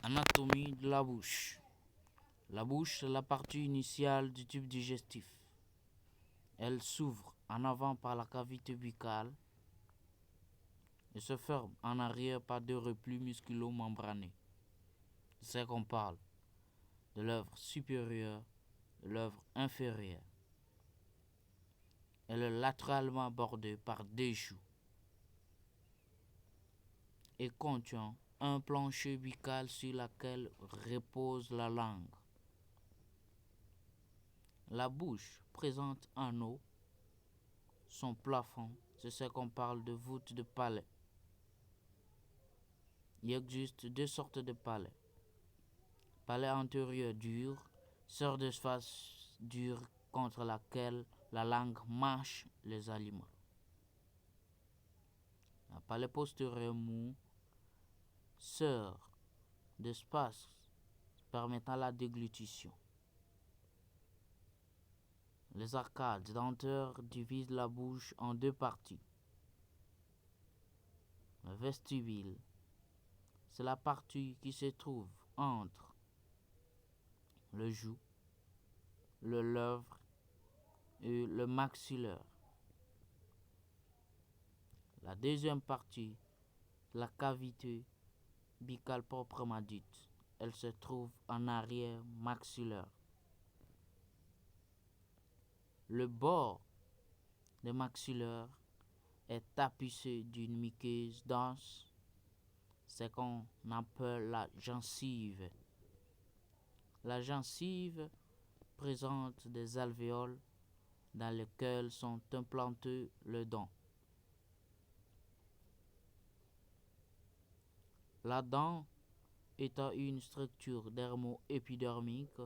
Anatomie de la bouche. La bouche est la partie initiale du tube digestif. Elle s'ouvre en avant par la cavité buccale et se ferme en arrière par deux replis musculo-membranés. C'est qu'on parle de l'œuvre supérieure et de l'œuvre inférieure. Elle est latéralement bordée par des joues et contient un plancher buccal sur lequel repose la langue. La bouche présente en haut son plafond, c'est ce qu'on parle de voûte de palais. Il existe deux sortes de palais. Palais antérieur dur, sort de face dure contre laquelle la langue mâche les aliments. Un palais postérieur mou, sort d'espace permettant la déglutition. Les arcades dentaires divisent la bouche en deux parties. Le vestibule, c'est la partie qui se trouve entre le joug, le lèvre et le maxillaire. La deuxième partie, la cavité buccale proprement dite, elle se trouve en arrière maxillaire. Le bord des maxillaires est tapissé d'une muqueuse dense, c'est qu'on appelle la gencive. La gencive présente des alvéoles dans lesquels sont implantés les dents. La dent étant une structure dermo-épidermique,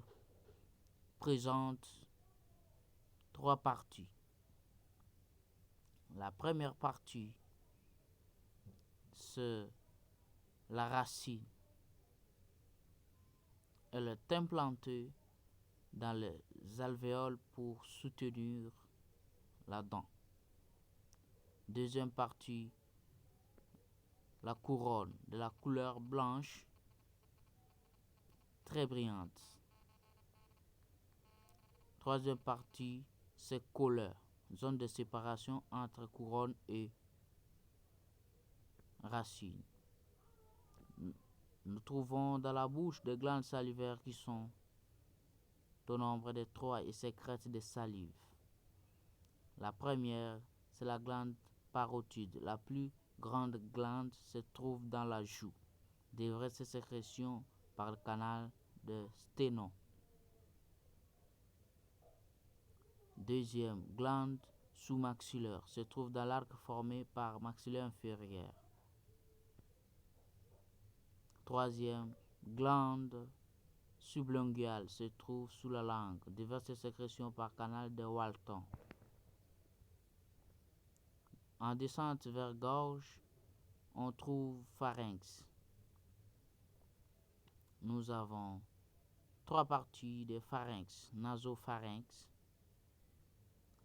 présente trois parties. La première partie, c'est la racine. Elle est implantée dans les alvéoles pour soutenir la dent. Deuxième partie, la couronne de la couleur blanche très brillante. Troisième partie, c'est colaire, zone de séparation entre couronne et racine. Nous trouvons dans la bouche des glandes salivaires qui sont au nombre de 3 et sécrètent des salives. La première, c'est la glande parotide. La plus grande glande se trouve dans la joue. Déverse ses sécrétions par le canal de Sténon. Deuxième, glande sous-maxillaire se trouve dans l'arc formé par maxillaire inférieur. Troisième, glande sublinguale se trouve sous la langue. Diverses sécrétions par canal de Walton. En descente vers gorge, on trouve pharynx. Nous avons trois parties de pharynx. Nasopharynx,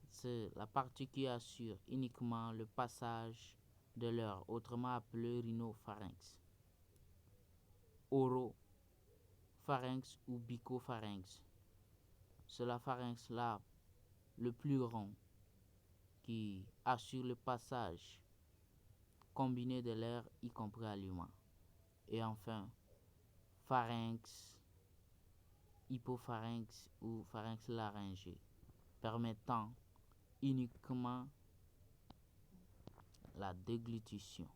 c'est la partie qui assure uniquement le passage de l'air, autrement appelé rhinopharynx. Oropharynx ou bicopharynx, c'est la pharynx là le plus grand qui assure le passage combiné de l'air, y compris aliment. Et enfin, pharynx, hypopharynx ou pharynx laryngé, permettant uniquement la déglutition.